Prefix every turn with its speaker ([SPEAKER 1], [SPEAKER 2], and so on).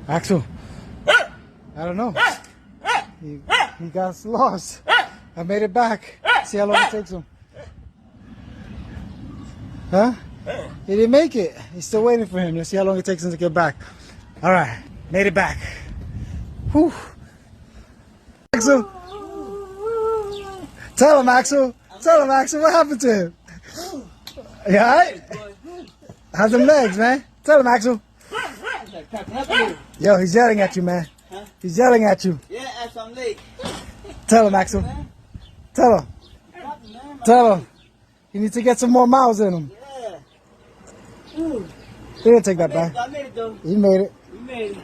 [SPEAKER 1] Axel. I don't know. He got lost. I made it back. See how long it takes him. Huh? He didn't make it. He's still waiting for him. Let's see how long it takes him to get back. All right. Made it back. Whew. Axel. Tell him, Axel. Tell him, Axel. What happened to him? You all right? How's them legs, man? Tell him, Axel. Yo, he's yelling at you, man. He's yelling at you.
[SPEAKER 2] Yeah, at some lake.
[SPEAKER 1] Tell him, Axel. Tell him. Tell him. You need to get some more miles in him.
[SPEAKER 2] Yeah.
[SPEAKER 1] He didn't take that back.
[SPEAKER 2] I made it though.
[SPEAKER 1] He made it.
[SPEAKER 2] You made it.